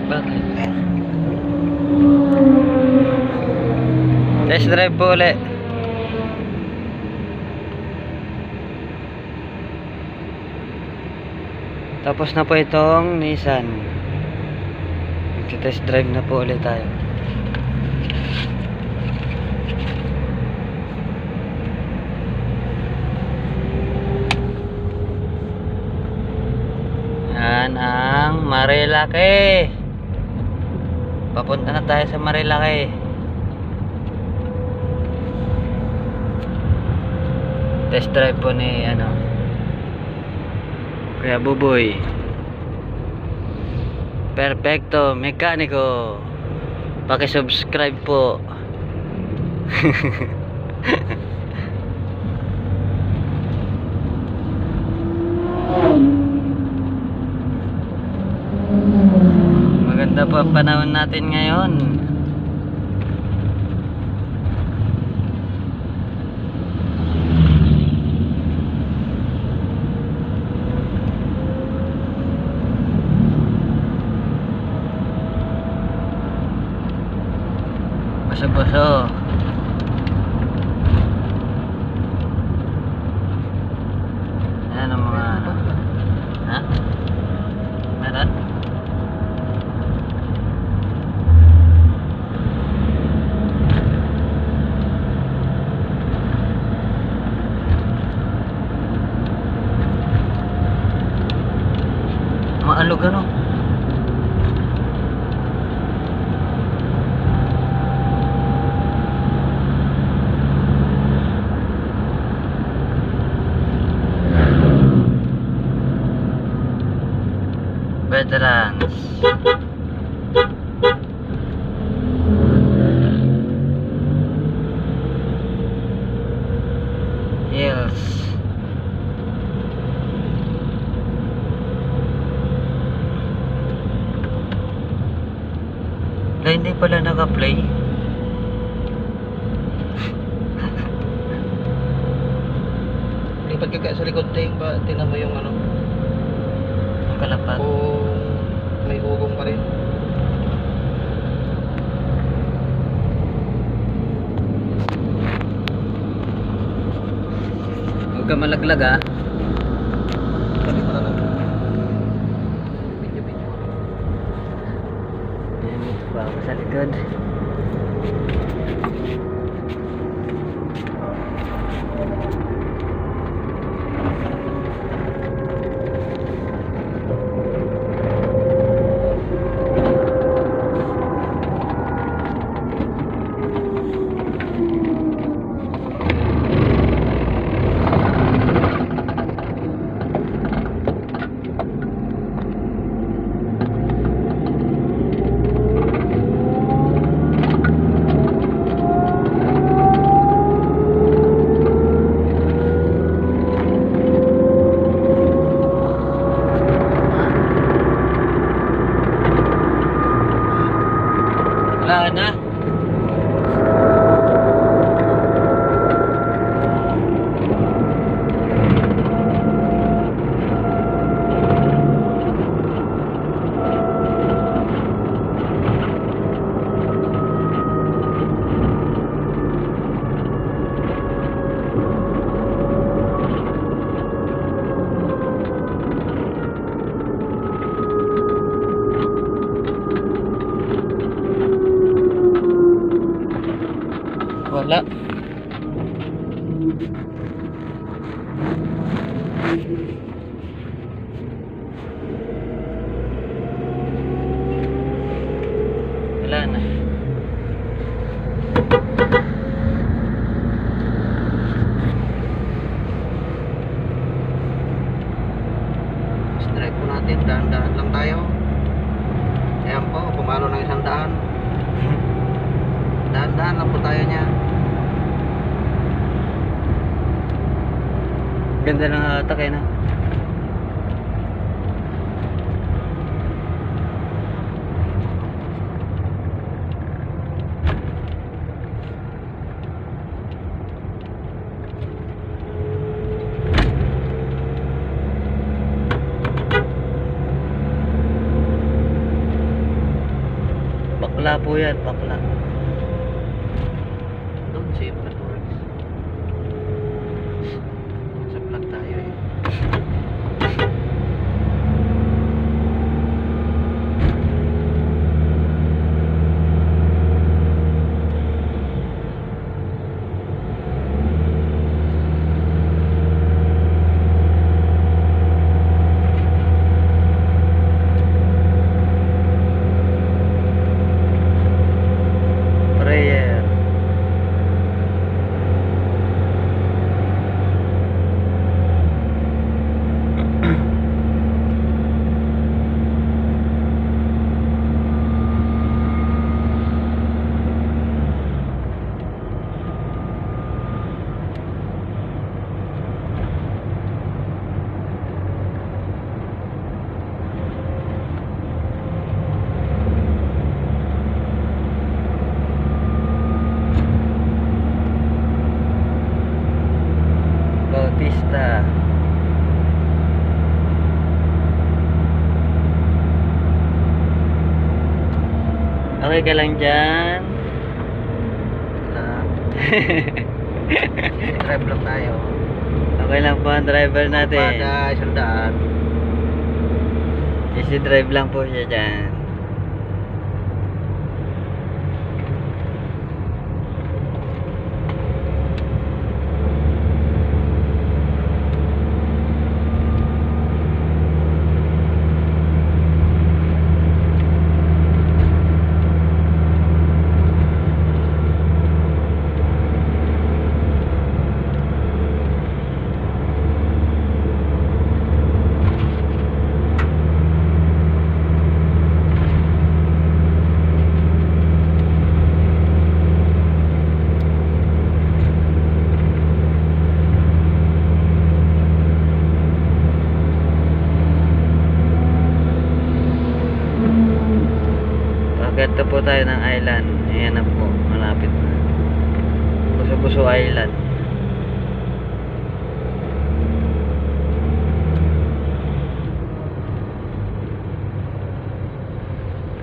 Bakit? Test drive po ulit. Tapos na po itong Nissan. Magte-test drive na po ulit tayo. Yan ang Marilaki. Papunta na tayo sa Marilaki. Test drive po ni Kuya Buboy. Perfecto Mekaniko. Paki-subscribe po. Maganda po ang panahon natin ngayon. Baso-baso. Ayan ang mga ha? Meron? Maalog ano? Veterans. Hills. Hindi pala naka-play. Lipat ka kaya sa likod ting ba? Tingnan mo yung Kalapag. kung may hugong pa rin. Huwag ka malaglag ha. Sabi ko na lang. Video. Ayan, ito pa ako sa likod. Wala na. Wala. Wala na. Strike po natin. Dahan-dahan lang tayo. Ayan po. Pumalo ng 100. Dahan-dahan lang po tayo niya. Ganda ng hatak eh na. Bakla po yan, bakla. Don't say bad words. Sa vlog tayo eh. Prayer. Bautista. Okay ka lang dyan? Na. Drive lang tayo. Okay lang po ang driver natin. Pada isang daan. Easy drive lang po siya dyan. Pagkata po tayo ng island. Ayan na po, malapit na. Buso-Buso Island.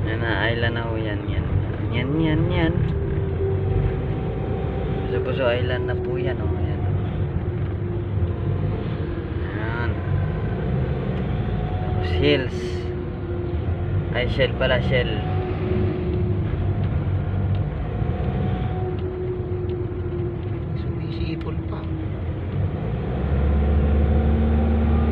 Yan na, island na po yan. Yan. Buso-Buso Island na po yan. Oh. Ayan. Ayan. Tapos hills. Ay, shell pala, shell. Sumisipol pa.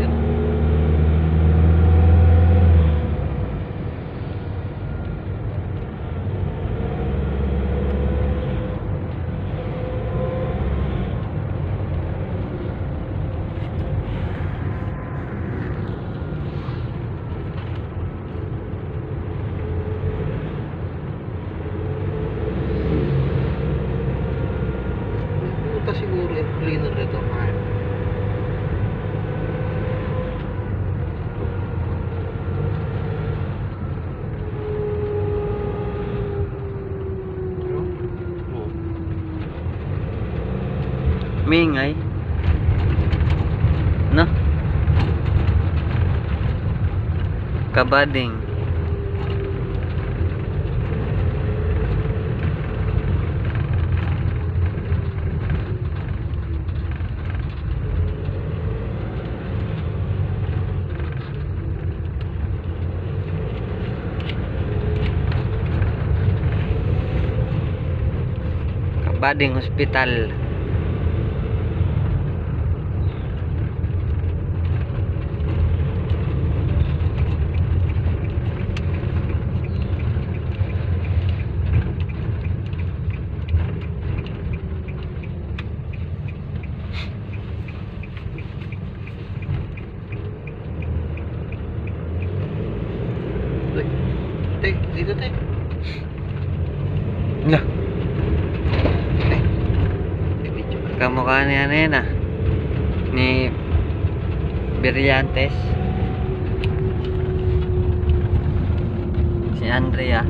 Yan. Puta siguro yung cleaner nito, man. Ano? Oh. Mingay. No? Kabading. Kabading Hospital. Te, dito te. No. Te. Video ka. Kamukha niya na yan ah. Ni Brillantes. Si Andrea.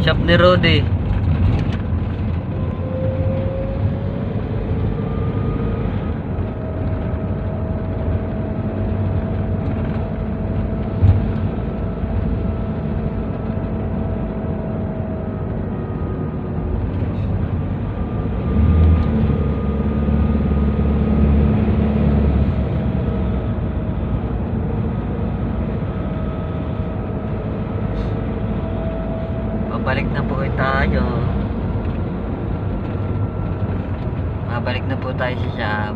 Shop ni Rudy. Pabalik na po tayo sa shop.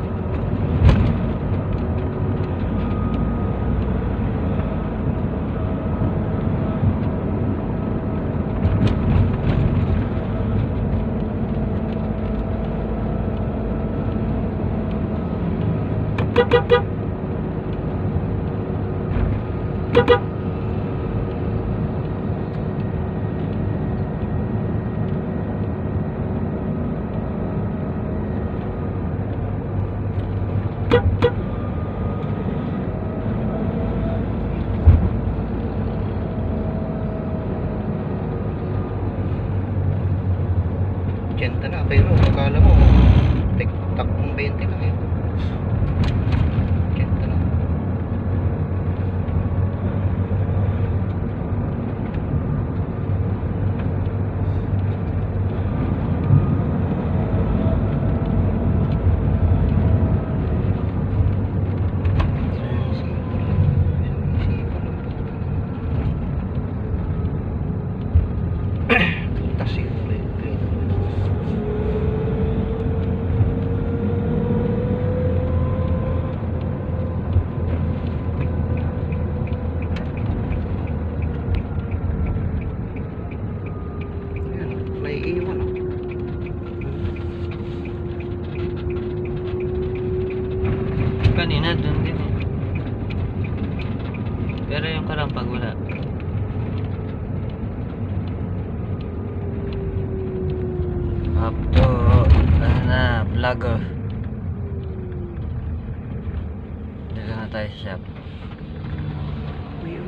Tiyenta na, pero akala mo, tik-tak ng 20 lang eh. Tiyenta na. Tas yun, may iwan oh. Kanina dun din eh. Pero yung kalampag wala. Up to, ano na, vlogger. Dito na tayo sa shop. May